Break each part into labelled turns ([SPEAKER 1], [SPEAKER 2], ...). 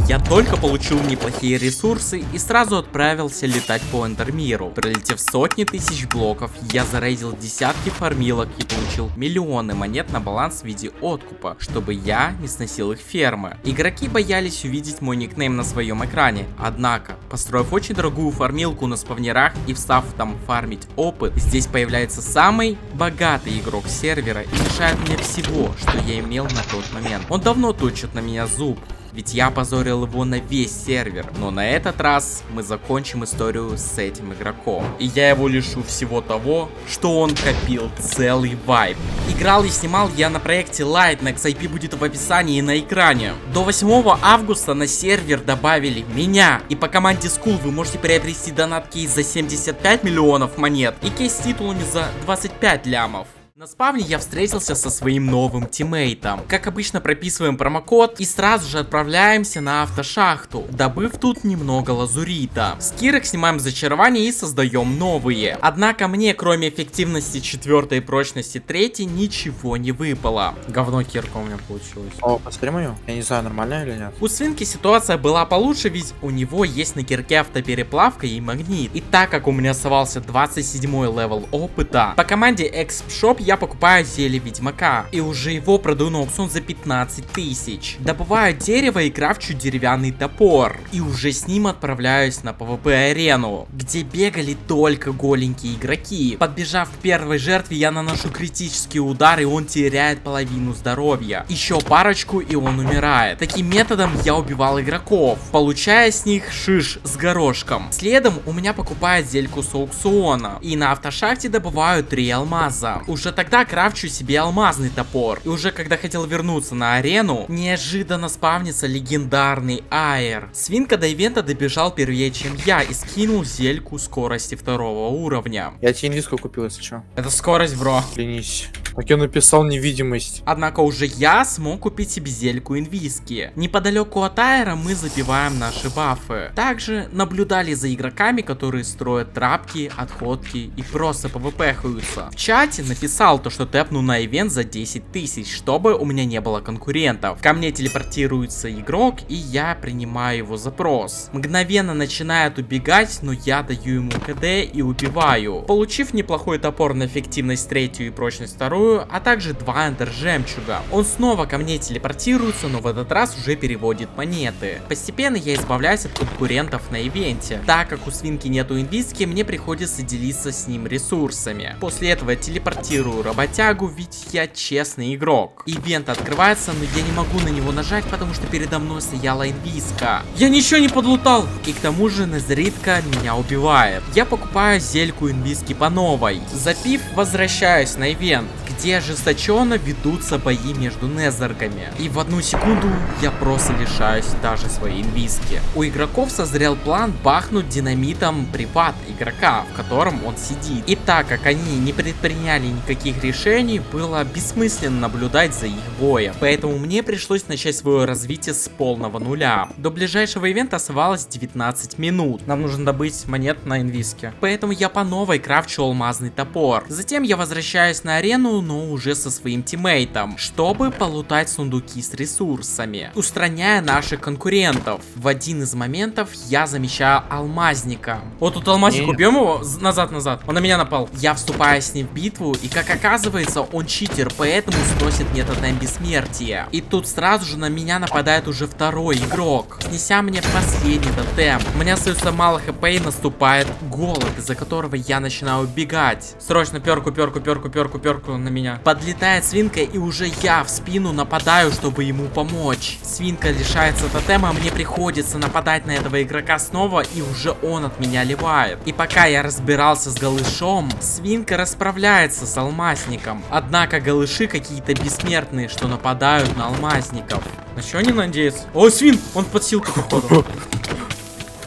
[SPEAKER 1] Я только получил неплохие ресурсы и сразу отправился летать по Эндермиру. Пролетев сотни тысяч блоков, я зарейдил десятки фармилок и получил миллионы монет на баланс в виде откупа, чтобы я не сносил их фермы. Игроки боялись увидеть мой никнейм на своем экране, однако, построив очень дорогую фармилку на спавнерах и встав там фармить опыт, здесь появляется самый богатый игрок сервера и лишает меня всего, что я имел на тот момент. Он давно точит на меня зуб, ведь я позорил его на весь сервер. Но на этот раз мы закончим историю с этим игроком. И я его лишу всего того, что он копил целый вайп. Играл и снимал я на проекте Lightnex, IP будет в описании и на экране. До 8 августа на сервер добавили меня. И по команде School вы можете приобрести донат кейс за 75 миллионов монет и кейс с титулами за 25 лямов. На спавне я встретился со своим новым тиммейтом. Как обычно, прописываем промокод и сразу же отправляемся на автошахту, добыв тут немного лазурита. С кирок снимаем зачарование и создаем новые. Однако мне, кроме эффективности 4 и прочности 3, ничего не выпало. Говно кирка у меня получилось.
[SPEAKER 2] О, посмотри мою. Я не знаю, нормально или нет.
[SPEAKER 1] У свинки ситуация была получше, ведь у него есть на кирке автопереплавка и магнит. И так как у меня оставался 27 левел опыта, по команде Expshop я покупаю зелье ведьмака и уже его продаю на аукцион за 15 тысяч. Добываю дерево и крафчу деревянный топор. И уже с ним отправляюсь на PvP арену, где бегали только голенькие игроки. Подбежав к первой жертве, я наношу критический удар, и он теряет половину здоровья. Еще парочку, и он умирает. Таким методом я убивал игроков, получая с них шиш с горошком. Следом у меня покупают зельку с аукциона. И на автошахте добываю 3 алмаза. Уже тогда крафчу себе алмазный топор. И уже когда хотел вернуться на арену, неожиданно спавнится легендарный Айр. Свинка до ивента добежал первее, чем я, и скинул зельку скорости 2-го уровня.
[SPEAKER 2] Я тебе инвизку купил, если что.
[SPEAKER 1] Это скорость, бро.
[SPEAKER 2] Клянись. Так я написал невидимость.
[SPEAKER 1] Однако уже я смог купить себе зельку инвиски. Неподалеку от Айра мы запиваем наши бафы. Также наблюдали за игроками, которые строят трапки, отходки и просто пвпхаются. В чате написал то, что тэпну на ивент за 10 тысяч, чтобы у меня не было конкурентов. Ко мне телепортируется игрок, и я принимаю его запрос. Мгновенно начинает убегать, но я даю ему КД и убиваю. Получив неплохой топор на эффективность 3 и прочность 2, а также 2 эндер жемчуга. Он снова ко мне телепортируется, но в этот раз уже переводит монеты. Постепенно я избавляюсь от конкурентов на ивенте. Так как у свинки нету инвиски, мне приходится делиться с ним ресурсами. После этого я телепортирую работягу, ведь я честный игрок. Ивент открывается, но я не могу на него нажать, потому что передо мной стояла инвиска. Я ничего не подлутал! И к тому же Незритка меня убивает. Я покупаю зельку инвиски по новой. Запив, возвращаюсь на ивент, где ожесточенно ведутся бои между незергами. И в 1 секунду я просто лишаюсь даже своей инвиски. У игроков созрел план бахнуть динамитом приват игрока, в котором он сидит. И так как они не предприняли никаких решений, было бессмысленно наблюдать за их боем. Поэтому мне пришлось начать свое развитие с полного нуля. До ближайшего ивента оставалось 19 минут. Нам нужно добыть монет на инвиске. Поэтому я по новой крафчу алмазный топор. Затем я возвращаюсь на арену, но уже со своим тиммейтом, чтобы полутать сундуки с ресурсами, устраняя наших конкурентов. В один из моментов я замечаю алмазника. Вот тут алмазник, убьем его? Назад. Он на меня напал. Я вступаю с ним в битву, и как оказывается, он читер, поэтому сносит мне тотем бессмертия. И тут сразу же на меня нападает уже 2-й игрок, снеся мне последний тотем. У меня остается мало хп, и наступает голод, из-за которого я начинаю убегать. Срочно перку на меня. Подлетает свинка, и уже я в спину нападаю, чтобы ему помочь. Свинка лишается тотема, а мне приходится нападать на этого игрока снова, и уже он от меня ливает. И пока я разбирался с голышом, свинка расправляется с алмазником. Однако голыши какие-то бессмертные, что нападают на алмазников. На что они надеются? О, свин! Он в подсилку, походу.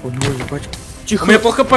[SPEAKER 2] Ой, ебать.
[SPEAKER 1] У меня пол хп.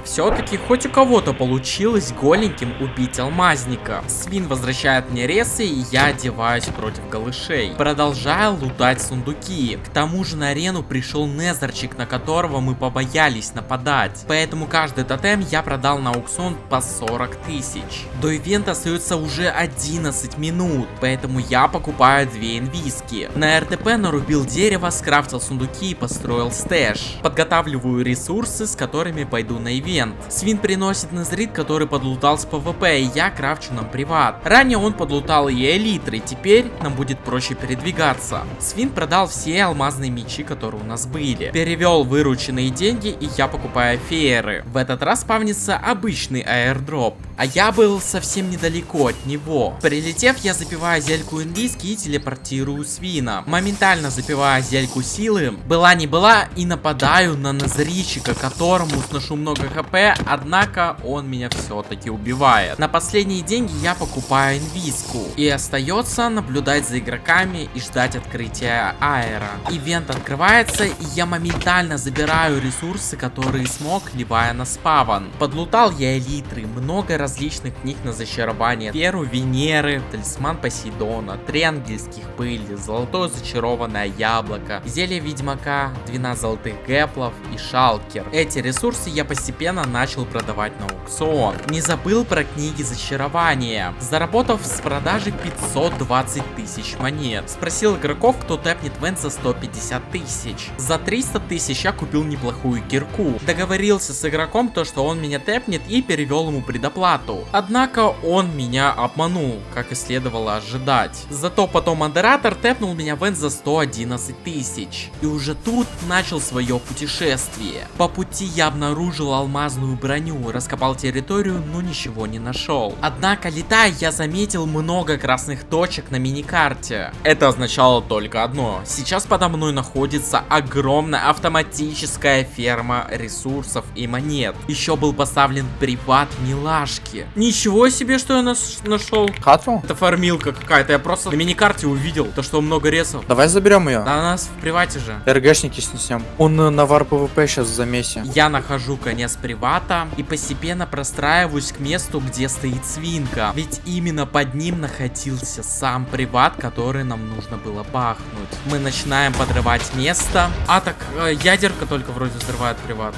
[SPEAKER 1] Все-таки хоть у кого-то получилось голеньким убить алмазника. Свин возвращает мне ресы, и я одеваюсь против голышей. Продолжаю лутать сундуки. К тому же на арену пришел Незерчик, на которого мы побоялись нападать. Поэтому каждый тотем я продал на аукцион по 40 тысяч. До ивента остается уже 11 минут, поэтому я покупаю 2 инвиски. На РТП нарубил дерево, скрафтил сундуки и построил стэш. Подготавливаю ресурсы, с которыми пойду на ивент. Свин приносит незрит, который подлутал с ПВП, и я крафчу нам приват. Ранее он подлутал и элитры, теперь нам будет проще передвигаться. Свин продал все алмазные мечи, которые у нас были. Перевел вырученные деньги, и я покупаю фееры. В этот раз спавнится обычный аирдроп, а я был совсем недалеко от него. Прилетев, я запиваю зельку инвиски и телепортирую Свина. Моментально запиваю зельку силы, была не была, и нападаю на Незричика, которому сношу много хп, однако он меня все-таки убивает. На последние деньги я покупаю инвиску, и остается наблюдать за игроками и ждать открытия аэра. Ивент открывается, и я моментально забираю ресурсы, которые смог, ливая на спавн. Подлутал я элитры, много различных книг на зачарование: Перу Венеры, Талисман Посейдона, 3 ангельских пыли, золотое зачарованное яблоко, зелье ведьмака, 12 золотых гэплов и шалкер. Эти ресурсы я постепенно начал продавать на аукцион. Не забыл про книги зачарования, заработав с продажи 520 тысяч монет. Спросил игроков, кто тэпнет вент за 150 тысяч. За 300 тысяч я купил неплохую кирку. Договорился с игроком, то что он меня тэпнет, и перевел ему предоплату. Однако он меня обманул, как и следовало ожидать. Зато потом модератор тэпнул меня вент за 111 тысяч. И уже тут начал свое путешествие. По пути я обнаружил алмазную броню, раскопал территорию, но ничего не нашел. Однако, летая, я заметил много красных точек на миникарте. Это означало только одно: сейчас подо мной находится огромная автоматическая ферма ресурсов и монет. Еще был поставлен приват милашки. Ничего себе, что я нашел.
[SPEAKER 2] Хату?
[SPEAKER 1] Это фармилка какая-то, я просто на миникарте увидел, то что много ресов.
[SPEAKER 2] Давай заберем ее.
[SPEAKER 1] Да, у нас в привате же.
[SPEAKER 2] РГшники снесем. Он на вар ПВП сейчас в замесе.
[SPEAKER 1] Я нахожу конец привата и постепенно простраиваюсь к месту, где стоит свинка. Ведь именно под ним находился сам приват, который нам нужно было бахнуть. Мы начинаем подрывать место. А так, ядерка только вроде взрывает приват.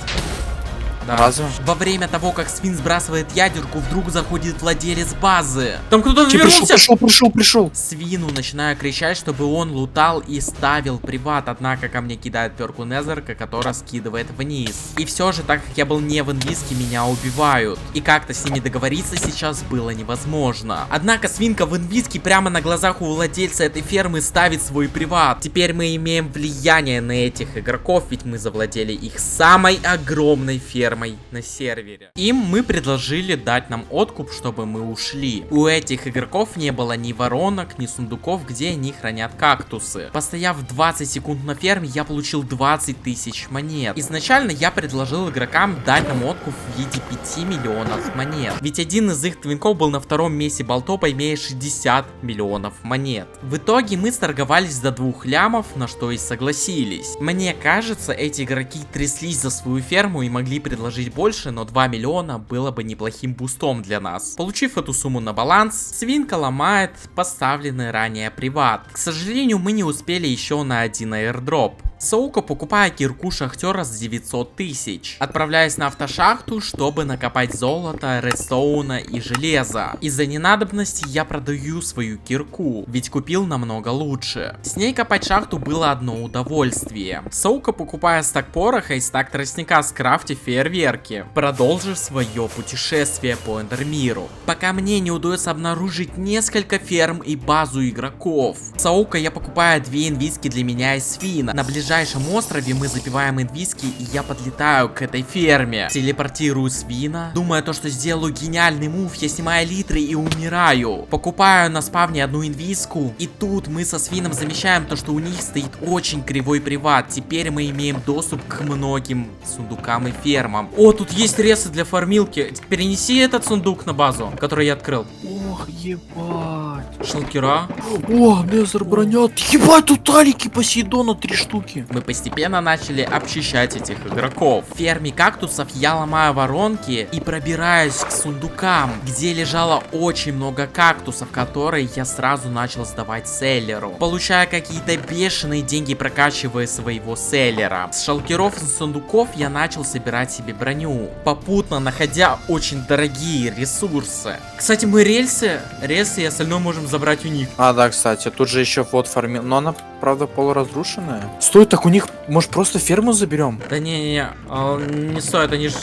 [SPEAKER 1] Да.
[SPEAKER 2] Разве?
[SPEAKER 1] Во время того, как Свин сбрасывает ядерку, вдруг заходит владелец базы. Там кто-то
[SPEAKER 2] Пришел,
[SPEAKER 1] вернулся.
[SPEAKER 2] пришел.
[SPEAKER 1] Свину начинаю кричать, чтобы он лутал и ставил приват, однако ко мне кидает перку Незерка, которая скидывает вниз. И все же, так как я был не в инвиске, меня убивают. И как-то с ними договориться сейчас было невозможно. Однако свинка в инвиске прямо на глазах у владельца этой фермы ставит свой приват. Теперь мы имеем влияние на этих игроков, ведь мы завладели их самой огромной фермой на сервере. Им мы предложили дать нам откуп, чтобы мы ушли. У этих игроков не было ни воронок, ни сундуков, где они хранят кактусы. Постояв 20 секунд на ферме, я получил 20 тысяч монет. Изначально я предложил игрокам дать нам откуп в виде 5 миллионов монет. Ведь один из их твинков был на втором месте Болтопа, имея 60 миллионов монет. В итоге мы сторговались до 2 лямов, на что и согласились. Мне кажется, эти игроки тряслись за свою ферму и могли предложить больше, но 2 миллиона было бы неплохим бустом для нас. Получив эту сумму на баланс, свинка ломает поставленный ранее приват. К сожалению, мы не успели еще на один аирдроп. Саука покупает кирку шахтера за 900 тысяч. Отправляюсь на автошахту, чтобы накопать золото, редстоуна и железа. Из-за ненадобности я продаю свою кирку, ведь купил намного лучше. С ней копать шахту было одно удовольствие. Саука покупает стак пороха и стак тростника, скрафти фейерверки, продолжив свое путешествие по Эндермиру, пока мне не удается обнаружить несколько ферм и базу игроков. Саука я покупаю 2 инвиски для меня и Свина. На ближайшем острове мы запиваем инвиски, и я подлетаю к этой ферме. Телепортирую Свина. Думая то, что сделаю гениальный мув, я снимаю литры и умираю. Покупаю на спавне 1 инвиску. И тут мы со Свином замечаем то, что у них стоит очень кривой приват. Теперь мы имеем доступ к многим сундукам и фермам. О, тут есть ресы для фармилки. Перенеси этот сундук на базу, который я открыл.
[SPEAKER 2] Ох, ебать.
[SPEAKER 1] Шалкера.
[SPEAKER 2] О, Незер бронят. Ебать, тут талики Посейдона 3 штуки.
[SPEAKER 1] Мы постепенно начали обчищать этих игроков. В ферме кактусов я ломаю воронки и пробираюсь к сундукам, где лежало очень много кактусов, которые я сразу начал сдавать селлеру, получая какие-то бешеные деньги, прокачивая своего селлера. С шалкеров и сундуков я начал собирать себе броню, попутно находя очень дорогие ресурсы. Кстати, мы рельсы и остальное можем забрать у них.
[SPEAKER 2] А, да, кстати, тут же еще вот фармил. Но она, правда, полуразрушенная. Стой, так у них, может, просто ферму заберем?
[SPEAKER 1] Да не стоит, они ж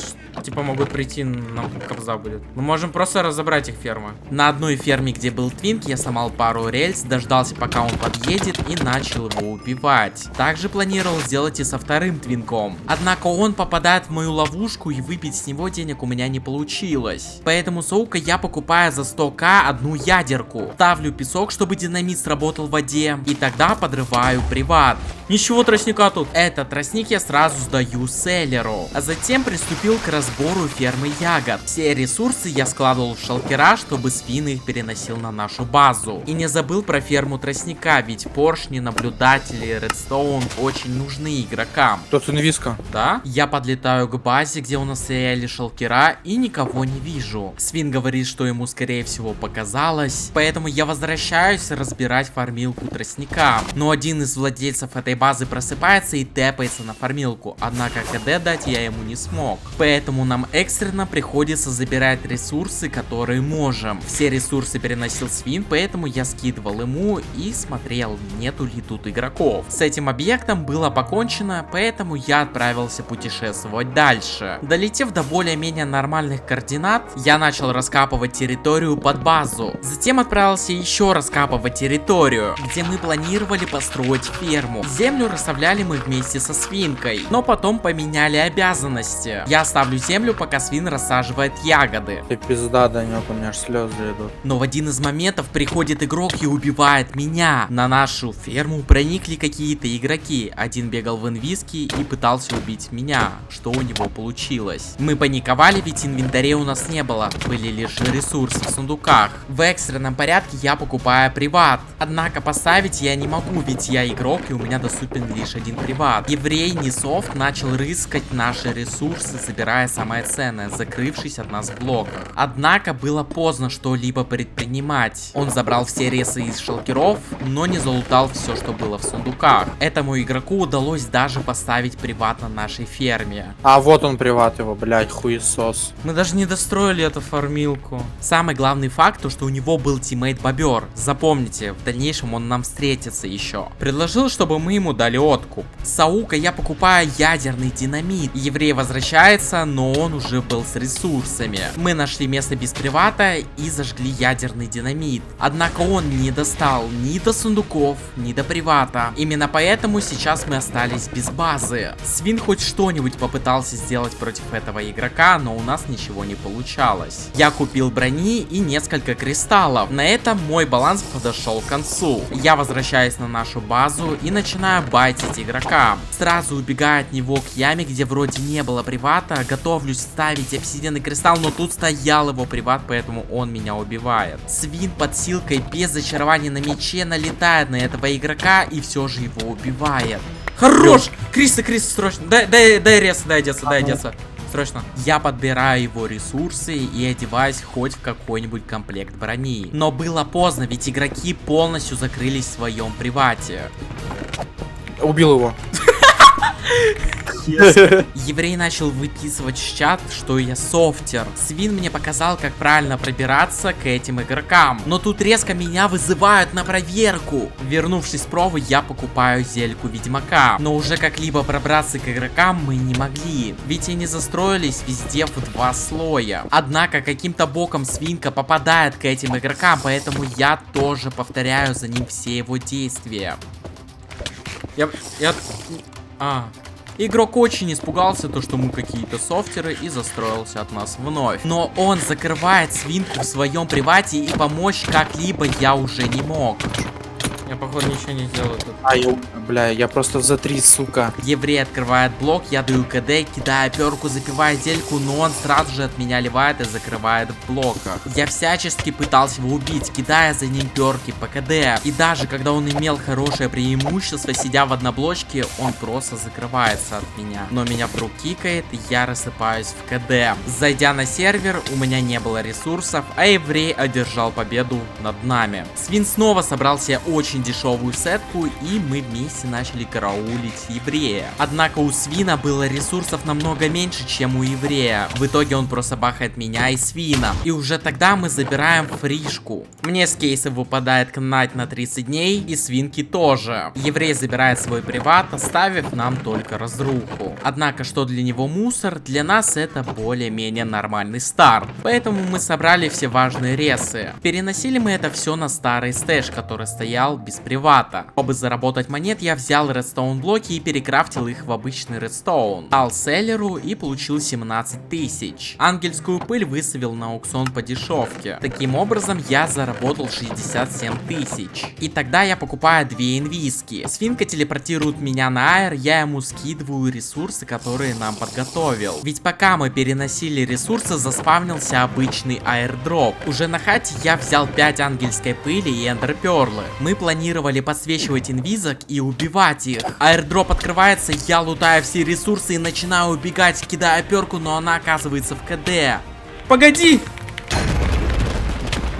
[SPEAKER 1] типа могут прийти, нам кобза будет. Мы можем просто разобрать их фермы. На одной ферме, где был твинк, я сломал пару рельс, дождался, пока он подъедет, и начал его убивать. Также планировал сделать и со вторым твинком. Однако он попадает в мою ловушку, и выбить с него денег у меня не получилось. Поэтому, сука, я покупаю за 100к одну ядерку. Ставлю песок, чтобы динамит сработал в воде, и тогда подрываю приват. Ничего тростника тут. Этот тростник я сразу сдаю селлеру. А затем приступил к разбору фермы ягод. Все ресурсы я складывал в шалкера, чтобы свин их переносил на нашу базу. И не забыл про ферму тростника, ведь поршни, наблюдатели, редстоун очень нужны игрокам.
[SPEAKER 2] Тут инвиска.
[SPEAKER 1] Да? Я подлетаю к базе, где у нас стояли шалкера, и никого не вижу. Свин говорит, что ему скорее всего показалось, поэтому я возвращаюсь разбирать фармилку тростника. Но один из владельцев этой базы просыпается и тэпается на фармилку, однако КД дать я ему не смог. Поэтому нам экстренно приходится забирать ресурсы, которые можем. Все ресурсы переносил свин, поэтому я скидывал ему и смотрел, нету ли тут игроков. С этим объектом было покончено, поэтому я отправился путешествовать дальше. Долетев до более-менее нормальных координат, я начал раскапывать территорию под базу. Затем отправился еще раскапывать территорию, где мы планировали построить ферму. Землю расставляли мы вместе со свинкой, но потом поменяли обязанности. Я ставлю землю, пока свин рассаживает ягоды.
[SPEAKER 2] Ты пизда, Данек, у меня аж слезы идут.
[SPEAKER 1] Но в один из моментов приходит игрок и убивает меня. На нашу ферму проникли какие-то игроки. Один бегал в инвиске и пытался убить меня. Что у него получилось? Мы паниковали, ведь инвентаря у нас не было. Были лишь ресурсы в сундуках. В экстренном порядке я покупаю приват. Однако поставить я не могу, ведь я игрок и у меня доступен лишь один приват. Еврей Несофт начал рыскать наши ресурсы, собирая самое ценное, закрывшись от нас в блоках. Однако было поздно что-либо предпринимать. Он забрал все ресы из шалкеров, но не залутал все, что было в сундуках. Этому игроку удалось даже поставить приват на нашей ферме.
[SPEAKER 2] А вот он приват его, блядь, хуесос.
[SPEAKER 1] Мы даже не достроили эту фармилку. Самый главный факт, то что у него был тиммейт Бобер. Запомните, в дальнейшем он нам встретится еще. Предложил, чтобы мы ему дали откуп. С Аука я покупаю ядерный динамит. Еврей возвращается, но он уже был с ресурсами. Мы нашли место без привата и зажгли ядерный динамит. Однако он не достал ни до сундуков, ни до привата. Именно поэтому сейчас мы остались без базы. Свин хоть что-нибудь попытался сделать против этого игрока, но у нас ничего не получалось. Я купил брони и несколько кристаллов. На этом мой баланс подошел к концу. Я возвращаюсь на нашу базу и начинаю байтить игрока. Сразу убегаю от него к яме, где вроде не было привата. Готовлюсь ставить обсидианный кристалл, но тут стоял его приват, поэтому он меня убивает. Свин под силкой без зачарования на мече налетает на этого игрока и все же его убивает. Хорош! Криса, срочно! Дай одеться. Срочно. Я подбираю его ресурсы и одеваюсь хоть в какой-нибудь комплект брони. Но было поздно, ведь игроки полностью закрылись в своем привате.
[SPEAKER 2] Убил его.
[SPEAKER 1] Еврей начал выписывать в чат, что я софтер. Свин мне показал, как правильно пробираться к этим игрокам. Но тут резко меня вызывают на проверку. Вернувшись с провы, я покупаю зельку ведьмака. Но уже как-либо пробраться к игрокам мы не могли. Ведь они застроились везде в 2 слоя. Однако каким-то боком свинка попадает к этим игрокам, поэтому я тоже повторяю за ним все его действия. Игрок очень испугался, то что мы какие-то софтеры, и застроился от нас вновь. Но он закрывает свинку в своем привате, и помочь как-либо я уже не мог. Я, походу, ничего не сделаю тут.
[SPEAKER 2] Бля, я просто за 3, сука.
[SPEAKER 1] Еврей открывает блок, я даю КД, кидаю перку, запиваю зельку, но он сразу же от меня ливает и закрывает в блоках. Я всячески пытался его убить, кидая за ним перки по КД. И даже когда он имел хорошее преимущество, сидя в одноблочке, он просто закрывается от меня. Но меня вдруг кикает, и я рассыпаюсь в КД. Зайдя на сервер, у меня не было ресурсов, а еврей одержал победу над нами. Свин снова собрал себе очень дешевую сетку, и мы вместе начали караулить еврея. Однако у Свина было ресурсов намного меньше, чем у еврея. В итоге он просто бахает меня и Свина. И уже тогда мы забираем фришку. Мне с кейса выпадает кнать на 30 дней, и Свинки тоже. Еврей забирает свой приват, оставив нам только разруху. Однако, что для него мусор, для нас это более-менее нормальный старт. Поэтому мы собрали все важные ресы. Переносили мы это все на старый стэш, который стоял без привата. Чтобы заработать монет, я взял редстоун блоки и перекрафтил их в обычный редстоун. Дал селлеру и получил 17 тысяч. Ангельскую пыль выставил на аукцион по дешевке. Таким образом, я заработал 67 тысяч. И тогда я покупаю 2 инвиски. Свинка телепортирует меня на аэр, я ему скидываю ресурсы, которые нам подготовил. Ведь пока мы переносили ресурсы, заспавнился обычный аирдроп. Уже на хате я взял 5 ангельской пыли и эндерперлы. Мы планировали подсвечивать инвизок и убивать их. Аирдроп открывается, я лутаю все ресурсы и начинаю убегать, кидая перку, но она оказывается в КД. Погоди!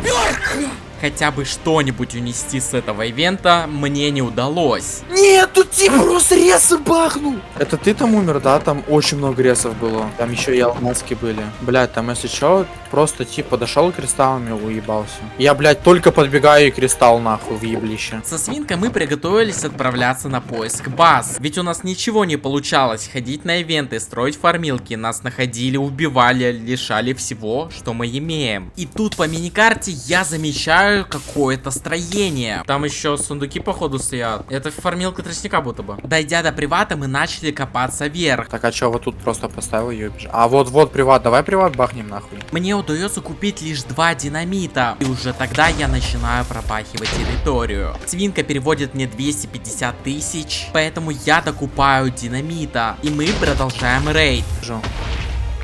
[SPEAKER 1] Перка! Хотя бы что-нибудь унести с этого ивента мне не удалось.
[SPEAKER 2] Нет, тут типа просто ресы бахнул. Это ты там умер, да? Там очень много ресов было. Там еще и алмазки были. Блядь, там если что, просто типа подошел кристаллами, уебался. Я, блядь, только подбегаю и кристалл нахуй в еблище.
[SPEAKER 1] Со Свинкой мы приготовились отправляться на поиск баз. Ведь у нас ничего не получалось ходить на ивенты, строить фармилки. Нас находили, убивали, лишали всего, что мы имеем. И тут по миникарте я замечаю какое-то строение. Там еще сундуки походу стоят. Это фармилка тростника будто бы. Дойдя до привата, мы начали копаться вверх.
[SPEAKER 2] Так, а чё, вот тут просто поставил ее и бежал. А вот приват, давай приват бахнем нахуй.
[SPEAKER 1] Мне удается купить лишь 2 динамита. И уже тогда я начинаю пропахивать территорию. Свинка переводит мне 250 тысяч. Поэтому я докупаю динамита. И мы продолжаем рейд.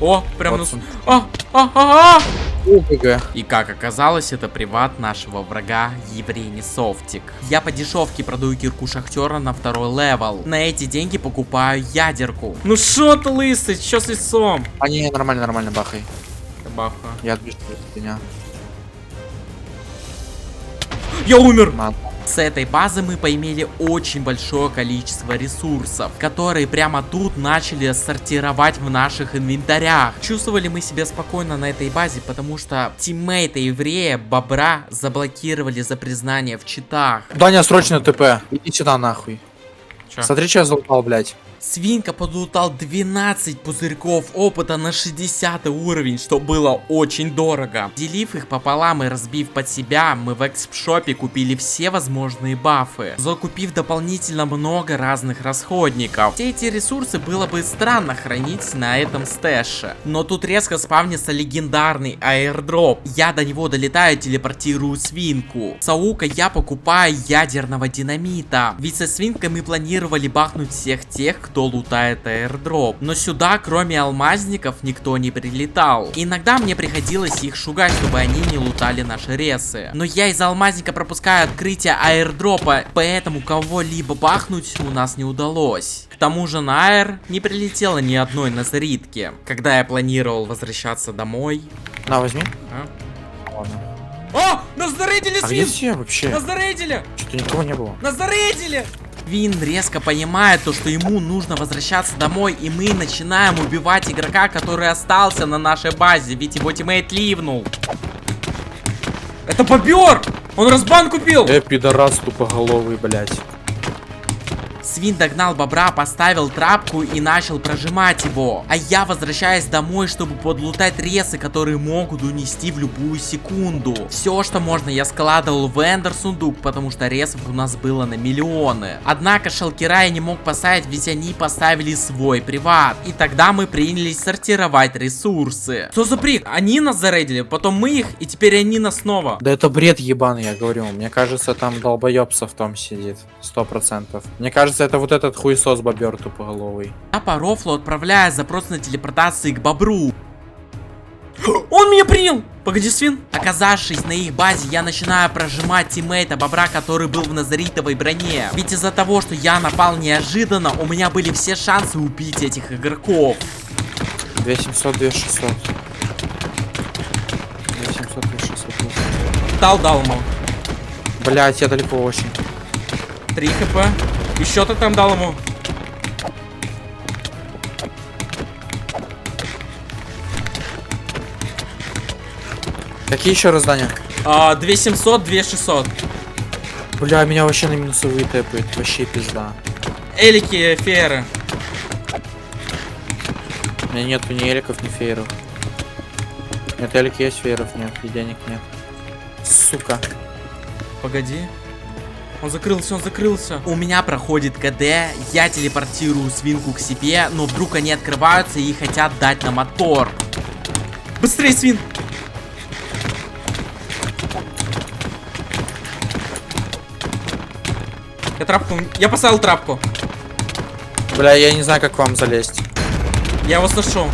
[SPEAKER 1] О, прям
[SPEAKER 2] Вот ОГГ.
[SPEAKER 1] И как оказалось, это приват нашего врага Еврей Софтик. Я по дешевке продаю кирку шахтера на 2-й левел. На эти деньги покупаю ядерку. Ну шо ты лысый, чё с лицом?
[SPEAKER 2] А не, нормально, бахай.
[SPEAKER 1] Баха.
[SPEAKER 2] Я отбежу от меня.
[SPEAKER 1] Я умер!
[SPEAKER 2] Надо.
[SPEAKER 1] С этой базы мы поимели очень большое количество ресурсов, которые прямо тут начали сортировать в наших инвентарях. Чувствовали мы себя спокойно на этой базе, потому что тиммейта еврея Бобра заблокировали за признание в читах.
[SPEAKER 2] Даня, срочно ТП. Иди сюда нахуй.
[SPEAKER 1] Чё?
[SPEAKER 2] Смотри, что я залутал, блядь.
[SPEAKER 1] Свинка подлутал 12 пузырьков опыта на 60 уровень, что было очень дорого. Делив их пополам и разбив под себя, мы в экспшопе купили все возможные бафы, закупив дополнительно много разных расходников. Все эти ресурсы было бы странно хранить на этом стэше. Но тут резко спавнится легендарный аирдроп. Я до него долетаю и телепортирую свинку. Саука я покупаю ядерного динамита. Ведь со свинкой мы планировали бахнуть всех тех, кто лутает аирдроп. Но сюда, кроме алмазников, никто не прилетал. Иногда мне приходилось их шугать, чтобы они не лутали наши ресы. Но я из алмазника пропускаю открытие аирдропа, поэтому кого-либо бахнуть у нас не удалось. К тому же на аир не прилетело ни одной назаритки. Когда я планировал возвращаться домой...
[SPEAKER 2] На, возьми.
[SPEAKER 1] Ладно. О! Нас зарейдили,
[SPEAKER 2] А где все вообще?
[SPEAKER 1] Нас зарейдили!
[SPEAKER 2] Что-то никого не было.
[SPEAKER 1] Нас зарейдили! Вин резко понимает то, что ему нужно возвращаться домой, и мы начинаем убивать игрока, который остался на нашей базе, ведь его тиммейт ливнул. Это бобер! Он разбан купил!
[SPEAKER 2] Пидорас тупоголовый, блядь.
[SPEAKER 1] Свин догнал бобра, поставил трапку и начал прожимать его. А я возвращаюсь домой, чтобы подлутать ресы, которые могут унести в любую секунду. Все, что можно, я складывал в эндер сундук, потому что ресов у нас было на миллионы. Однако шалкера я не мог поставить, ведь они поставили свой приват. И тогда мы принялись сортировать ресурсы. Что за бред? Они нас зарейдили, потом мы их, и теперь они нас снова.
[SPEAKER 2] Да это бред ебаный, я говорю. Мне кажется, там долбоебсов в том сидит. 100%. Мне кажется, это вот этот хуесос бобер тупоголовый.
[SPEAKER 1] Я по рофлу отправляю запрос на телепортации к бобру. Он меня принял! Погоди, Свин. Оказавшись на их базе, я начинаю прожимать тиммейта бобра, который был в назаритовой броне. Ведь из-за того, что я напал неожиданно, у меня были все шансы убить этих игроков.
[SPEAKER 2] 2700, 2600. 2700, 2600.
[SPEAKER 1] Дал ему.
[SPEAKER 2] Блять, я далеко очень.
[SPEAKER 1] 3 хп. Еще ты там дал ему.
[SPEAKER 2] Какие еще раздания?
[SPEAKER 1] 2700, 2600.
[SPEAKER 2] Бля, меня вообще на минусовые тэпают. Вообще пизда.
[SPEAKER 1] Элики, фееры.
[SPEAKER 2] У меня нету ни эликов, ни фееров. Нет, элики есть, фееров нет, и денег нет. Сука.
[SPEAKER 1] Погоди. Он закрылся, он закрылся. У меня проходит КД, я телепортирую свинку к себе, но вдруг они открываются и хотят дать нам отпор. Быстрее, Свин! Я поставил трапку.
[SPEAKER 2] Бля, я не знаю, как к вам залезть.
[SPEAKER 1] Я вас нашел.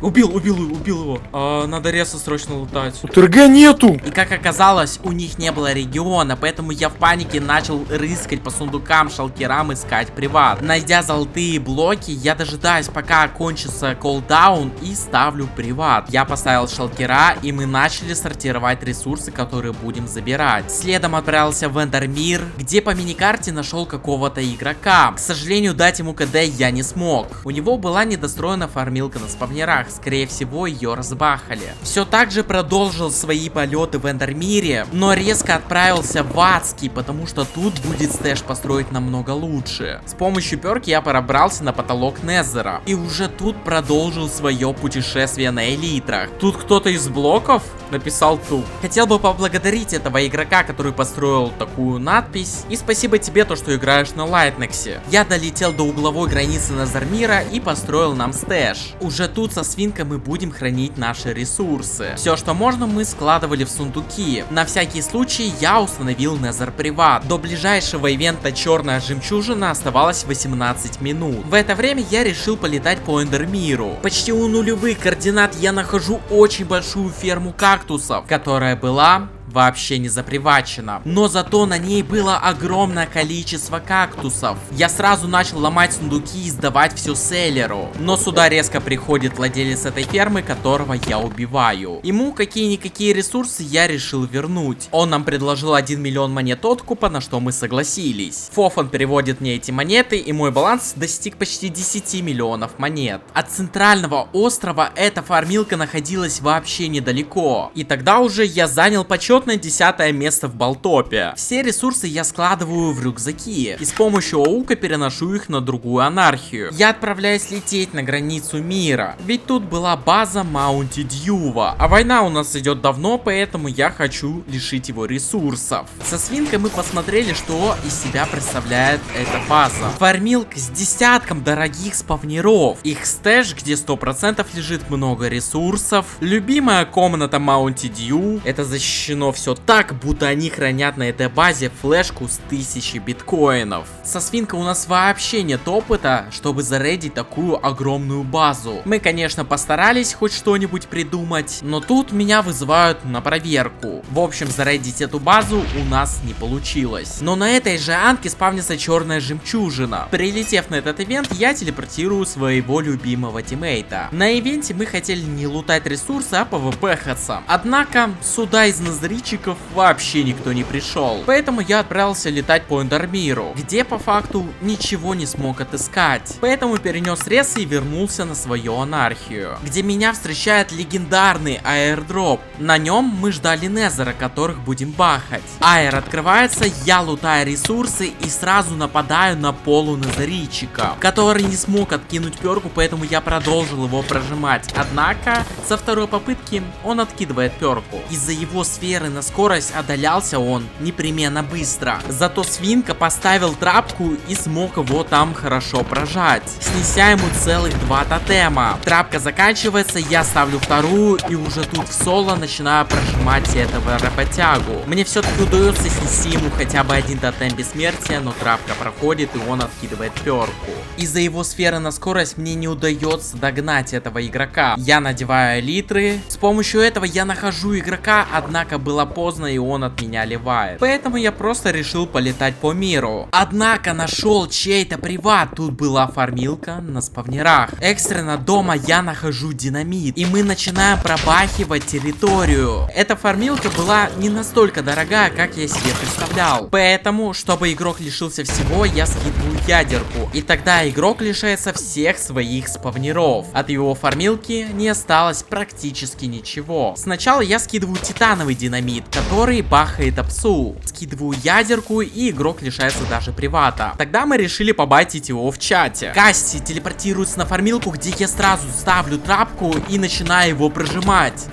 [SPEAKER 1] Убил его. Надо резко срочно лутать.
[SPEAKER 2] У ТРГ нету!
[SPEAKER 1] И как оказалось, у них не было региона, поэтому я в панике начал рыскать по сундукам, шалкерам, искать приват. Найдя золотые блоки, я дожидаюсь, пока кончится колдаун, и ставлю приват. Я поставил шалкера, и мы начали сортировать ресурсы, которые будем забирать. Следом отправился в Эндермир, где по миникарте нашел какого-то игрока. К сожалению, дать ему КД я не смог. У него была недостроена фармилка на спавнерах. Скорее всего, ее разбахали. Все так же продолжил свои полеты в Эндермире, но резко отправился в Адский, потому что тут будет стэш построить намного лучше. С помощью перки я пробрался на потолок Незера, и уже тут продолжил свое путешествие на элитрах. Тут кто-то из блоков написал тук. Хотел бы поблагодарить этого игрока, который построил такую надпись, и спасибо тебе, то, что играешь на Лайтнексе. Я долетел до угловой границы Незермира и построил нам стэш. Уже тут со свинкой мы будем хранить наши ресурсы. Все, что можно, мы складывали в сундуки. На всякий случай я установил Незер Приват. До ближайшего ивента Черная Жемчужина оставалось 18 минут. В это время я решил полетать по Эндермиру. Почти у нулевых координат я нахожу очень большую ферму кактусов, которая была вообще не запривачена, но зато на ней было огромное количество кактусов. Я сразу начал ломать сундуки и сдавать все селлеру, но сюда резко приходит владелец этой фермы, которого я убиваю. Ему какие-никакие ресурсы я решил вернуть. Он нам предложил 1 миллион монет откупа, на что мы согласились. Фофан переводит мне эти монеты, и мой баланс достиг почти 10 миллионов монет. От центрального острова эта фармилка находилась вообще недалеко, и тогда уже я занял почетное 10-е место в Болтопе. Все ресурсы я складываю в рюкзаки и с помощью аука переношу их на другую анархию. Я отправляюсь лететь на границу мира, ведь тут была база Маунти Дьюва, а война у нас идет давно, поэтому я хочу лишить его ресурсов. Со свинкой мы посмотрели, что из себя представляет эта база. Фармилка с десятком дорогих спавнеров, их стэш, где 100% лежит много ресурсов, любимая комната Маунти Дью, это защищено все так, будто они хранят на этой базе флешку с 1000 биткоинов. Со свинкой у нас вообще нет опыта, чтобы зарейдить такую огромную базу. Мы, конечно, постарались хоть что-нибудь придумать, но тут меня вызывают на проверку. В общем, зарейдить эту базу у нас не получилось. Но на этой же анке спавнится Черная Жемчужина. Прилетев на этот ивент, я телепортирую своего любимого тиммейта. На ивенте мы хотели не лутать ресурсы, а пвпхаться. Однако, сюда из Назарита зрильщиков вообще никто не пришел. Поэтому я отправился летать по Эндермиру, где по факту ничего не смог отыскать. Поэтому перенес рез и вернулся на свою анархию, где меня встречает легендарный аирдроп. На нем мы ждали Незера, которых будем бахать. Аир открывается, я лутаю ресурсы и сразу нападаю на полуназарийчика, который не смог откинуть перку, поэтому я продолжил его прожимать. Однако со второй попытки он откидывает перку. Из-за его сферы на скорость одалялся он непременно быстро. Зато свинка поставил трапку и смог его там хорошо прожать, снеся ему целых 2 тотема. Трапка заканчивается, я ставлю вторую и уже тут в соло начинаю прожимать этого работягу. Мне все-таки удается снести ему хотя бы 1 тотем бессмертия, но трапка проходит и он откидывает перку. Из-за его сферы на скорость мне не удается догнать этого игрока. Я надеваю элитры, с помощью этого я нахожу игрока, однако было поздно и он от меня ливает. Поэтому я просто решил полетать по миру. Однако нашел чей-то приват, тут была фармилка на спавнерах. Экстренно дома я нахожу динамит, и мы начинаем пробахивать территорию. Эта фармилка была не настолько дорогая, как я себе представлял. Поэтому, чтобы игрок лишился всего, я скидываю ядерку. И тогда игрок лишается всех своих спавнеров. От его фармилки не осталось практически ничего. Сначала я скидываю титановый динамит, который бахает апсу. Скидываю ядерку, и игрок лишается даже привата. Тогда мы решили побайтить его в чате. Касси телепортируется на фармилку, где я сразу ставлю трапку и начинаю его прожимать.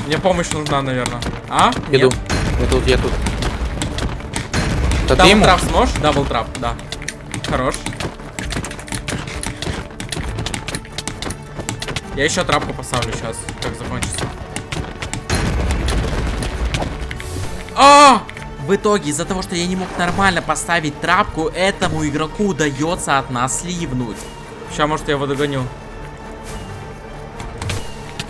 [SPEAKER 1] Мне помощь нужна, наверное. А?
[SPEAKER 2] Иду. Я тут.
[SPEAKER 1] Даблтрап сможешь? Даблтрап, да. Хорош. Я еще трапку поставлю сейчас, как закончится. В итоге, из-за того, что я не мог нормально поставить трапку, этому игроку удается от нас сливнуть. Сейчас, может, я его догоню.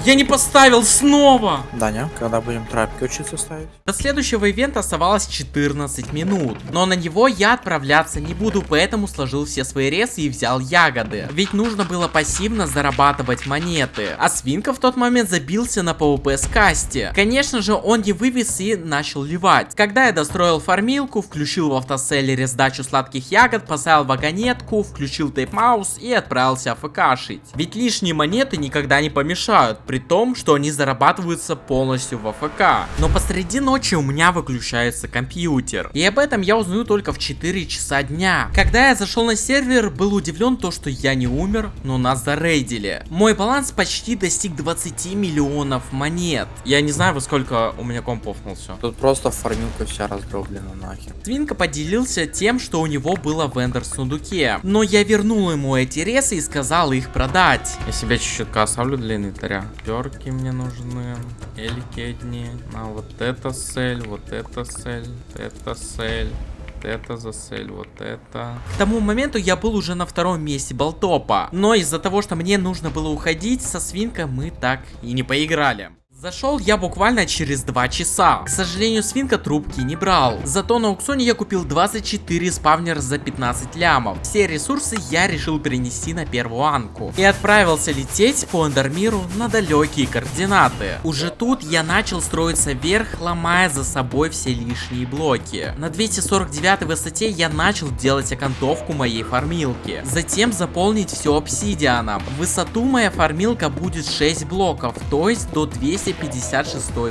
[SPEAKER 1] Я не поставил снова!
[SPEAKER 2] Даня, когда будем трапки учиться ставить?
[SPEAKER 1] До следующего ивента оставалось 14 минут. Но на него я отправляться не буду, поэтому сложил все свои ресы и взял ягоды. Ведь нужно было пассивно зарабатывать монеты. А свинка в тот момент забился на PvP с Касти. Конечно же, он не вывез и начал ливать. Когда я достроил фармилку, включил в автоселлере сдачу сладких ягод, поставил вагонетку, включил тейп-маус и отправился АФКшить. Ведь лишние монеты никогда не помешают, при том, что они зарабатываются полностью в АФК. Но посреди ночи у меня выключается компьютер. И об этом я узнаю только в 4 часа дня. Когда я зашел на сервер, был удивлен то, что я не умер, но нас зарейдили. Мой баланс почти достиг 20 миллионов монет. Я не знаю, во сколько у меня комп офнулся.
[SPEAKER 2] Тут просто фармилка вся раздроблена нахер.
[SPEAKER 1] Свинка поделился тем, что у него было в эндер сундуке. Но я вернул ему эти ресы и сказал их продать. Я себе чуть-чуть оставлю для инвентаря. Перки мне нужны, эльки одни, вот это сель, вот это сель, это сель, вот это за сель, вот это. К тому моменту я был уже на 2-м месте Болтопа, но из-за того, что мне нужно было уходить, со свинкой мы так и не поиграли. Зашел я буквально через 2 часа. К сожалению, свинка трубки не брал. Зато на аукционе я купил 24 спавнера за 15 лямов. Все ресурсы я решил перенести на первую анку. И отправился лететь по Эндермиру на далекие координаты. Уже тут я начал строиться вверх, ломая за собой все лишние блоки. На 249 высоте я начал делать окантовку моей фармилки. Затем заполнить все обсидианом. В высоту моя фармилка будет 6 блоков, то есть до 256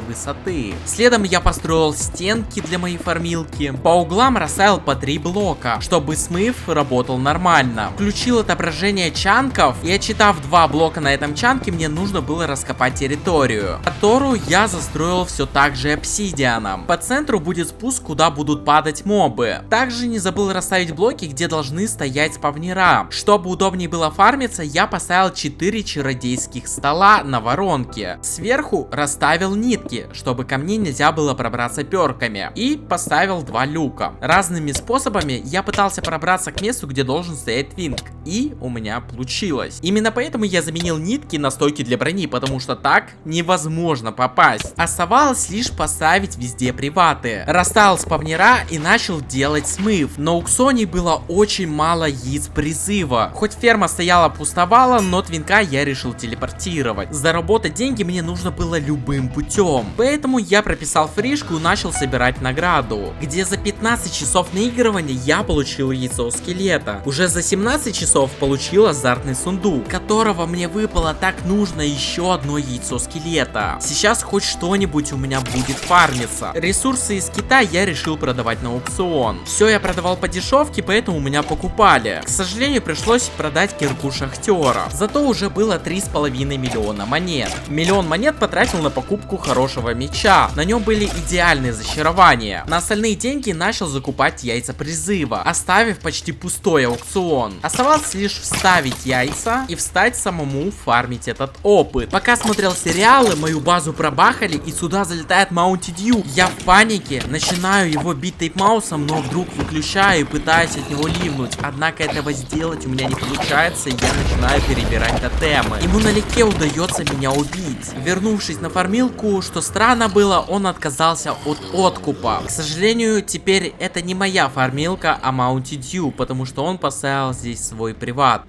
[SPEAKER 1] высоты. Следом я построил стенки для моей фармилки. По углам расставил по 3 блока, чтобы смыв работал нормально. Включил отображение чанков, и отчитав 2 блока на этом чанке, мне нужно было раскопать территорию, которую я застроил все так же обсидианом. По центру будет спуск, куда будут падать мобы. Также не забыл расставить блоки, где должны стоять спавнера. Чтобы удобнее было фармиться, я поставил 4 чародейских стола на воронке. Сверху расставил нитки, чтобы ко мне нельзя было пробраться перками. И поставил 2 люка. Разными способами я пытался пробраться к месту, где должен стоять твинк. И у меня получилось. Именно поэтому я заменил нитки на стойки для брони, потому что так невозможно попасть. Оставалось лишь поставить везде приваты. Расставил спавнера и начал делать смыв. На аукционе было очень мало яиц призыва. Хоть ферма стояла пустовала, но твинка я решил телепортировать. Заработать деньги мне нужно было было любым путем. Поэтому я прописал фришку и начал собирать награду, где за 15 часов наигрывания я получил яйцо скелета. Уже за 17 часов получил азартный сундук, которого мне выпало так нужно еще одно яйцо скелета. Сейчас хоть что-нибудь у меня будет фармиться. Ресурсы из кита я решил продавать на аукцион. Все я продавал по дешевке, поэтому у меня покупали. К сожалению, пришлось продать кирку шахтера. Зато уже было 3,5 миллиона монет. Миллион монет потратил на покупку хорошего меча. На нем были идеальные зачарования. На остальные деньги начал закупать яйца призыва, оставив почти пустой аукцион. Оставалось лишь вставить яйца и встать самому фармить этот опыт. Пока смотрел сериалы, мою базу пробахали и сюда залетает Mountain Dew. Я в панике, начинаю его бить тейп-маусом, но вдруг выключаю и пытаюсь от него ливнуть. Однако этого сделать у меня не получается, и я начинаю перебирать тотемы. Ему налегке удается меня убить. Вернувшись на фармилку, что странно было, он отказался от откупа. К сожалению, теперь это не моя фармилка, а Mountain Dew, потому что он поставил здесь свой приват.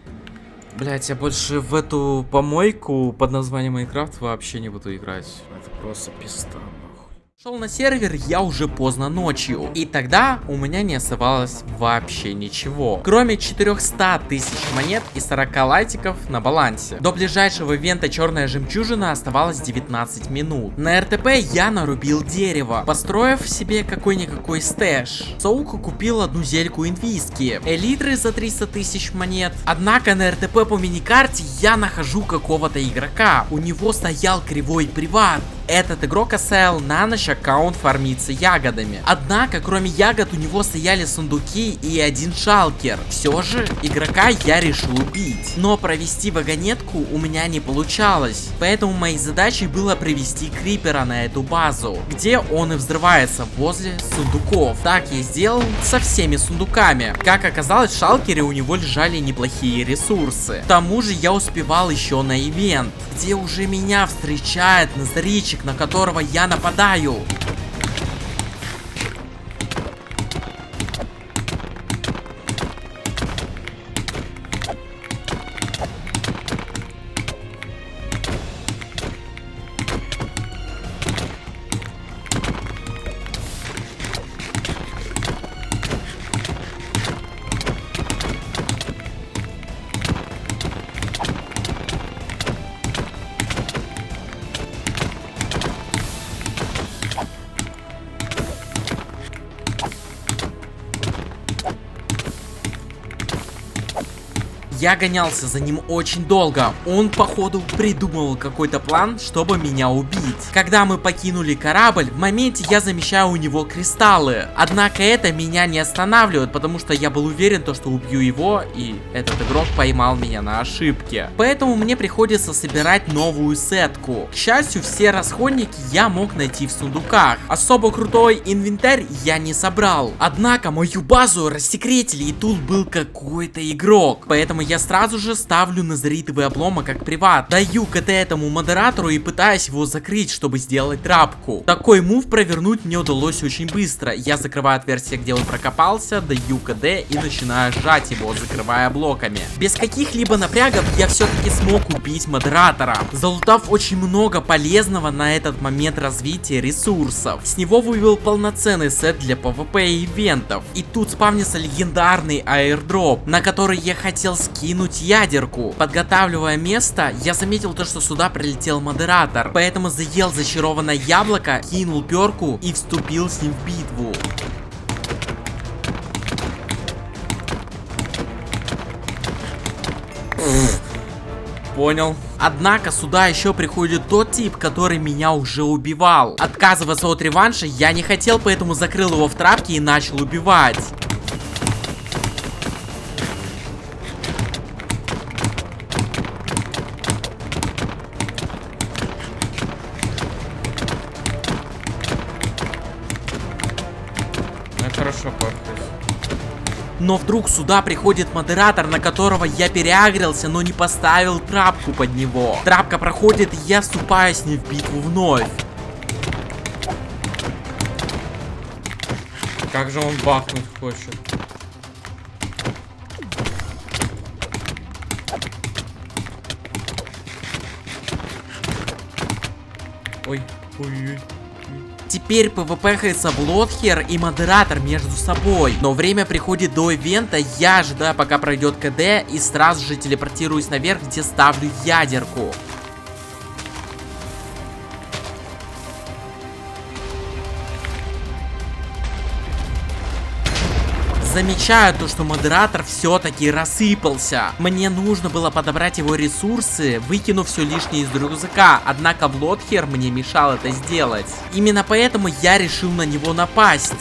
[SPEAKER 1] Блять, я больше в эту помойку под названием Майнкрафт вообще не буду играть. Это просто пизда. Шел на сервер я уже поздно ночью, и тогда у меня не оставалось вообще ничего, кроме 400 тысяч монет и 40 лайтиков на балансе. До ближайшего ивента Черная Жемчужина оставалось 19 минут. На РТП я нарубил дерево, построив себе какой-никакой стэш. Саука купил одну зельку инвиски, элитры за 300 тысяч монет. Однако на РТП по миникарте я нахожу какого-то игрока, у него стоял кривой приват. Этот игрок оставил на ночь аккаунт фармиться ягодами. Однако, кроме ягод, у него стояли сундуки и один шалкер. Все же, игрока я решил убить. Но провести вагонетку у меня не получалось. Поэтому моей задачей было привести крипера на эту базу, где он и взрывается возле сундуков. Так я сделал со всеми сундуками. Как оказалось, в шалкере у него лежали неплохие ресурсы. К тому же я успевал еще на ивент, где уже меня встречает Назаричек, на которого я нападаю. Я гонялся за ним очень долго. Он, походу, придумывал какой-то план, чтобы меня убить. Когда мы покинули корабль, в моменте я замечаю у него кристаллы. Однако это меня не останавливает, потому что я был уверен, что убью его, и этот игрок поймал меня на ошибке. Поэтому мне приходится собирать новую сетку. К счастью, все расходники я мог найти в сундуках. Особо крутой инвентарь я не собрал. Однако мою базу рассекретили, и тут был какой-то игрок. Поэтому я сразу же ставлю назаритовый обломок как приват. Даю КТ этому модератору и пытаюсь его закрыть, чтобы сделать трапку. Такой мув провернуть мне удалось очень быстро. Я закрываю отверстие, где он прокопался, даю КД и начинаю сжать его, закрывая блоками. Без каких-либо напрягов я все-таки смог убить модератора, залутав очень много полезного на этот момент развития ресурсов. С него вывел полноценный сет для PvP и ивентов. И тут спавнится легендарный аирдроп, на который я хотел скинуть ядерку. Подготавливая место, я заметил что сюда прилетел модератор, поэтому заел зачарованное яблоко, кинул перку и вступил с ним в битву. Понял. Однако сюда еще приходит тот тип, который меня уже убивал. Отказываться от реванша я не хотел, поэтому закрыл его в трапке и начал убивать. Хорошо, но вдруг сюда приходит модератор, на которого я переагрился, но не поставил трапку под него. Трапка проходит, и я вступаю с ним в битву вновь. Как же он бахнуть хочет? Ой, ой. Теперь PvP-хается Блотхер и модератор между собой. Но время приходит до ивента, я ожидаю, пока пройдет КД, и сразу же телепортируюсь наверх, где ставлю ядерку. Замечаю то, что модератор все-таки рассыпался. Мне нужно было подобрать его ресурсы, выкинув все лишнее из рюкзака, однако Блотхер мне мешал это сделать. Именно поэтому я решил на него напасть.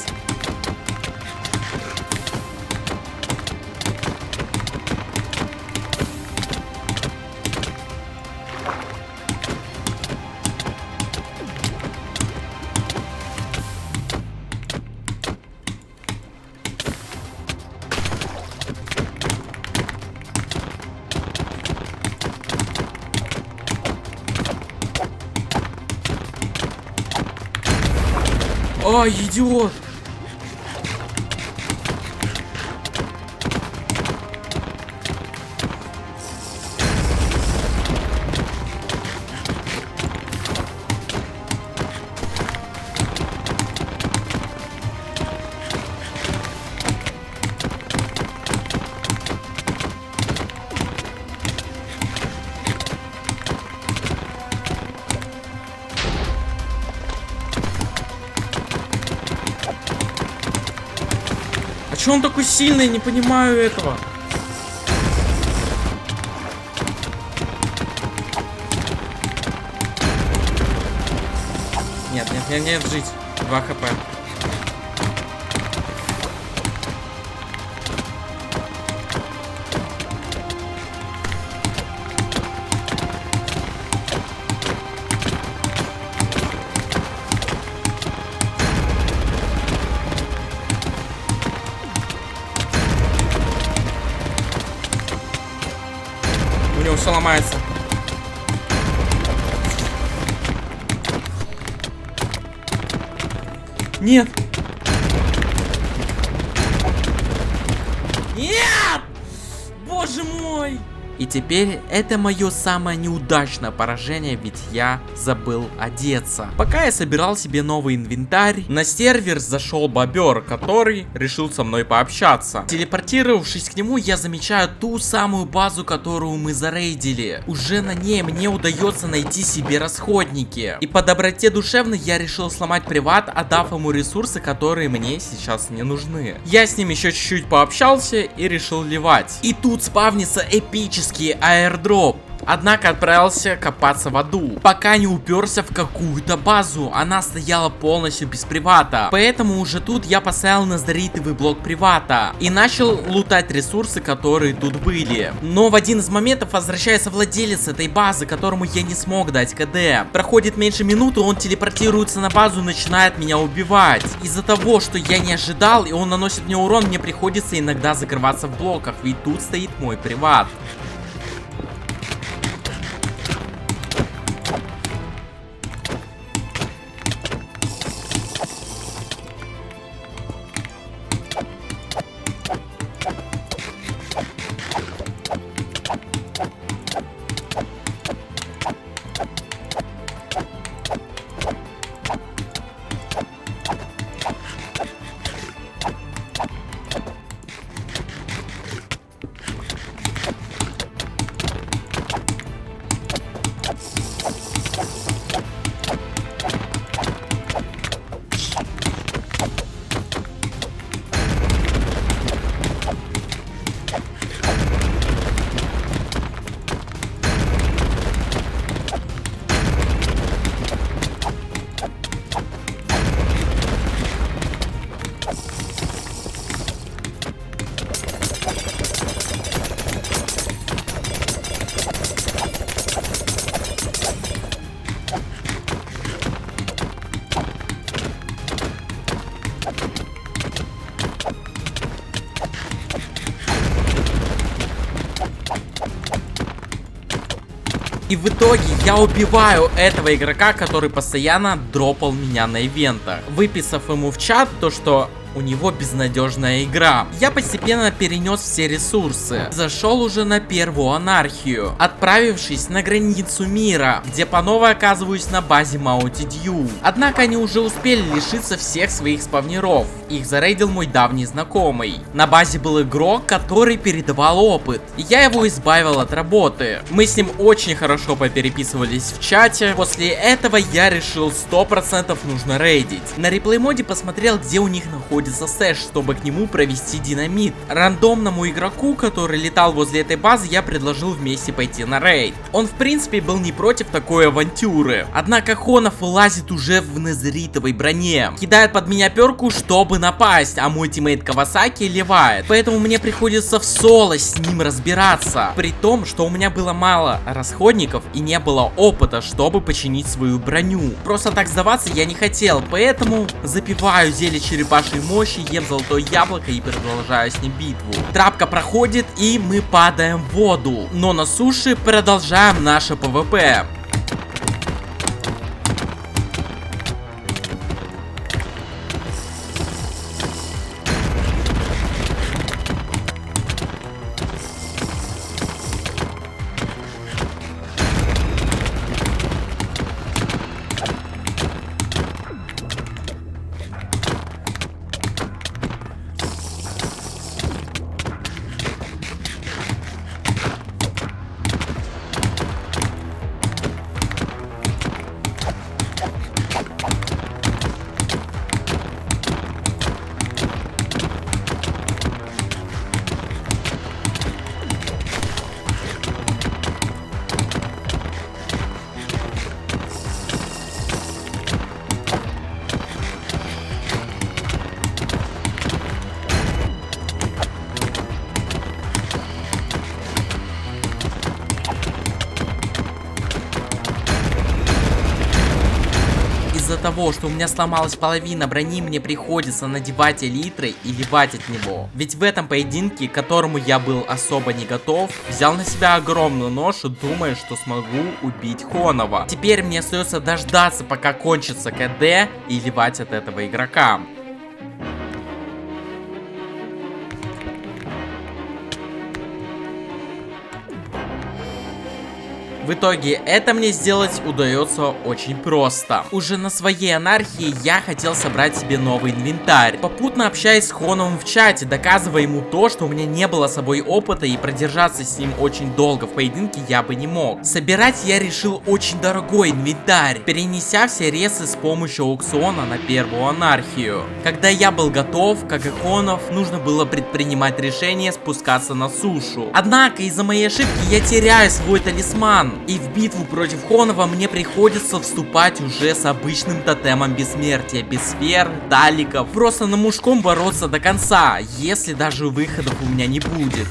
[SPEAKER 1] Ай, идиот! А чё он такой сильный? Не понимаю этого. Нет, нет, нет, нет, жить. 2 хп. У него все ломается. Нет! Нет! Боже мой! И теперь это мое самое неудачное поражение, ведь я забыл одеться. Пока я собирал себе новый инвентарь, на сервер зашел бобер, который решил со мной пообщаться. Телепортировавшись к нему, я замечаю ту самую базу, которую мы зарейдили. Уже на ней мне удается найти себе расходники. И по доброте душевной я решил сломать приват, отдав ему ресурсы, которые мне сейчас не нужны. Я с ним еще чуть-чуть пообщался и решил ливать. И тут спавнится эпический аирдроп. Однако отправился копаться в аду, пока не уперся в какую-то базу. Она стояла полностью без привата. Поэтому уже тут я поставил на заритовый блок привата и начал лутать ресурсы, которые тут были. Но в один из моментов возвращается владелец этой базы, которому я не смог дать КД. Проходит меньше минуты, он телепортируется на базу и начинает меня убивать. Из-за того, что я не ожидал и он наносит мне урон, мне приходится иногда закрываться в блоках, ведь тут стоит мой приват. И в итоге я убиваю этого игрока, который постоянно дропал меня на ивентах, выписав ему в чат то, что у него безнадежная игра. Я постепенно перенес все ресурсы. Зашел уже на первую анархию, отправившись на границу мира, где по новой оказываюсь на базе Mountain Dew. Однако они уже успели лишиться всех своих спавнеров. Их зарейдил мой давний знакомый. На базе был игрок, который передавал опыт. И я его избавил от работы. Мы с ним очень хорошо попереписывались в чате. После этого я решил 100% нужно рейдить. На реплей моде посмотрел, где у них находится сэш, чтобы к нему провести динамит. Рандомному игроку, который летал возле этой базы, я предложил вместе пойти на рейд. Он в принципе был не против такой авантюры. Однако Хонов вылазит уже в незритовой броне. Кидает под меня перку, чтобы напасть, а мой тиммейт Кавасаки ливает. Поэтому мне приходится в соло с ним разбираться. При том, что у меня было мало расходников и не было опыта, чтобы починить свою броню. Просто так сдаваться я не хотел, поэтому запиваю зелье черепашьей мощи, ем золотое яблоко и продолжаю с ним битву. Трапка проходит и мы падаем в воду. Но на суше продолжаем наше ПВП. Из-за того, что у меня сломалась половина брони, мне приходится надевать элитры и ливать от него. Ведь в этом поединке, к которому я был особо не готов, взял на себя огромную ношу, думая, что смогу убить Хонова. Теперь мне остается дождаться, пока кончится КД, и ливать от этого игрока. В итоге это мне сделать удается очень просто. Уже на своей анархии я хотел собрать себе новый инвентарь. Попутно общаясь с Хоновым в чате, доказывая ему то, что у меня не было с собой опыта и продержаться с ним очень долго в поединке я бы не мог. Собирать я решил очень дорогой инвентарь, перенеся все ресы с помощью аукциона на первую анархию. Когда я был готов, как и Хонов, нужно было предпринимать решение спускаться на сушу. Однако из-за моей ошибки я теряю свой талисман. И в битву против Хонова мне приходится вступать уже с обычным тотемом бессмертия, без сфер, таликов. Просто на мужском бороться до конца, если даже выходов у меня не будет.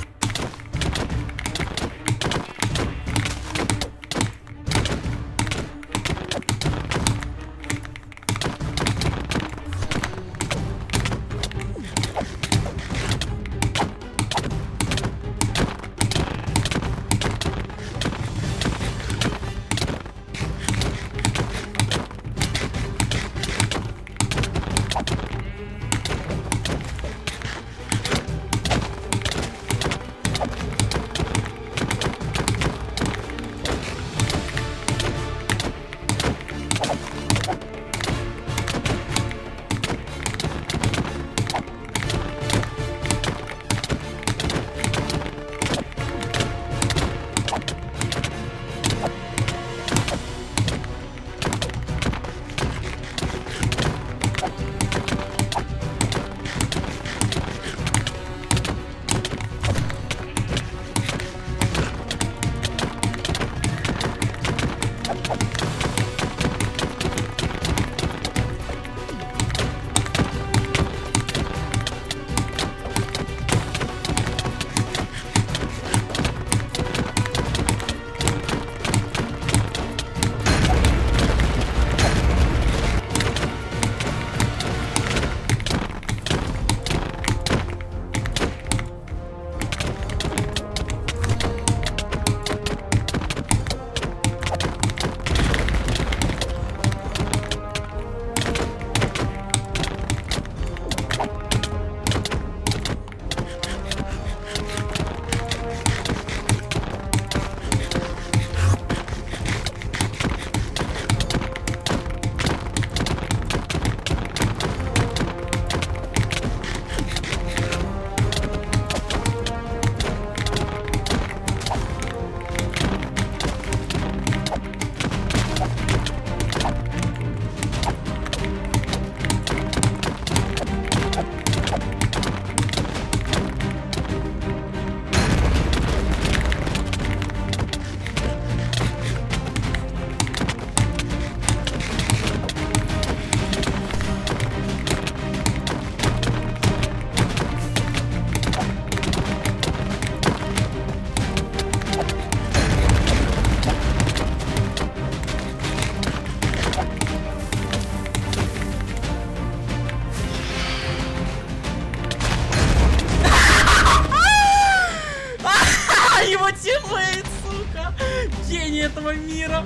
[SPEAKER 1] закончение этого мира.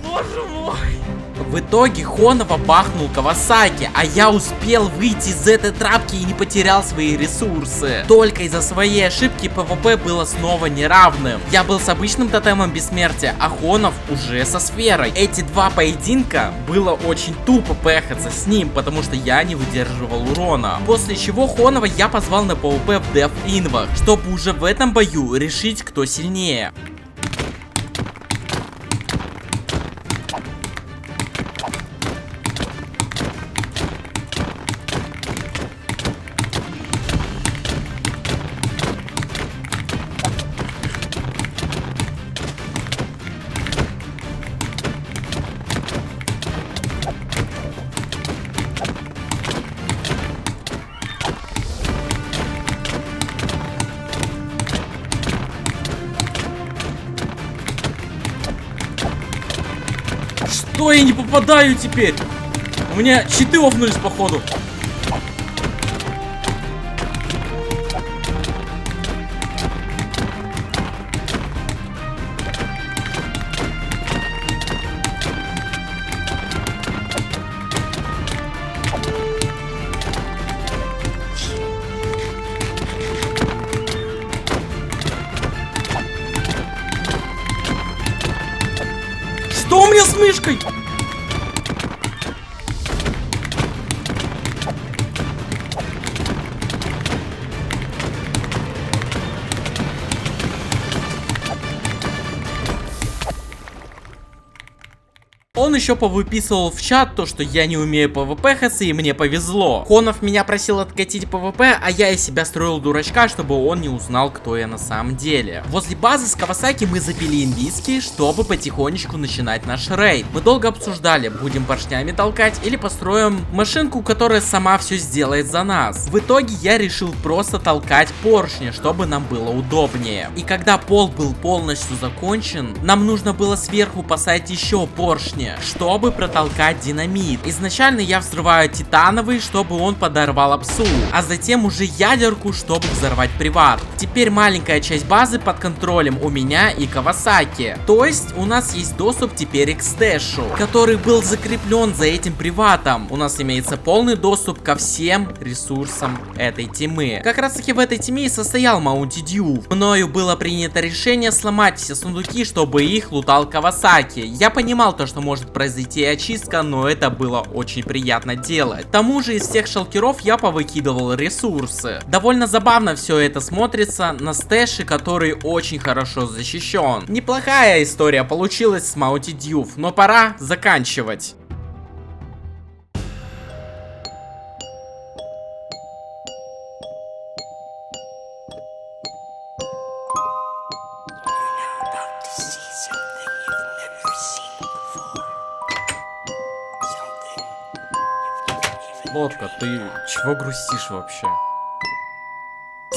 [SPEAKER 1] Боже мой. В итоге Хонова бахнул Кавасаки, а я успел выйти из этой трапки и не потерял свои ресурсы. Только из-за своей ошибки ПВП было снова неравным. Я был с обычным тотемом бессмертия, а Хонов уже со сферой. Эти два поединка было очень тупо пехаться с ним, потому что я не выдерживал урона. После чего Хонова я позвал на ПВП в Деф Инвах, чтобы уже в этом бою решить, кто сильнее. Что я не попадаю теперь? У меня щиты офнулись походу. Что у меня с мышкой? Он еще повыписывал в чат то, что я не умею PvP-хаться и мне повезло. Хонов меня просил откатить PvP, а я из себя строил дурачка, чтобы он не узнал, кто я на самом деле. Возле базы с Кавасаки мы запили инвиски, чтобы потихонечку начинать наш рейд. Мы долго обсуждали, будем поршнями толкать или построим машинку, которая сама все сделает за нас. В итоге я решил просто толкать поршни, чтобы нам было удобнее. И когда пол был полностью закончен, нам нужно было сверху поставить еще поршни, чтобы протолкать динамит. Изначально я взрываю титановый, чтобы он подорвал апсу, а затем уже ядерку, чтобы взорвать приват. Теперь маленькая часть базы под контролем у меня и Кавасаки. То есть у нас есть доступ теперь к стэшу, который был закреплен за этим приватом. У нас имеется полный доступ ко всем ресурсам этой тимы. Как раз таки в этой тиме и состоял Mountain Dew. Мною было принято решение сломать все сундуки, чтобы их лутал Кавасаки. Я понимал то, что может произойти очистка, но это было очень приятно делать. К тому же из всех шалкеров я повыкидывал ресурсы. Довольно забавно все это смотрится на стэше, который очень хорошо защищен. Неплохая история получилась с Mountain Dew, но пора заканчивать. Лодка, ты чего грустишь вообще?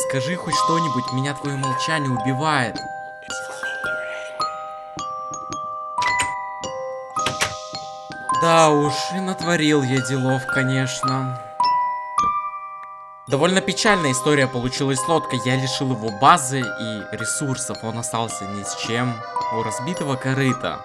[SPEAKER 1] Скажи хоть что-нибудь, меня твое молчание убивает. Да уж, и натворил я делов, конечно. Довольно печальная история получилась с лодкой. Я лишил его базы и ресурсов. Он остался ни с чем у разбитого корыта.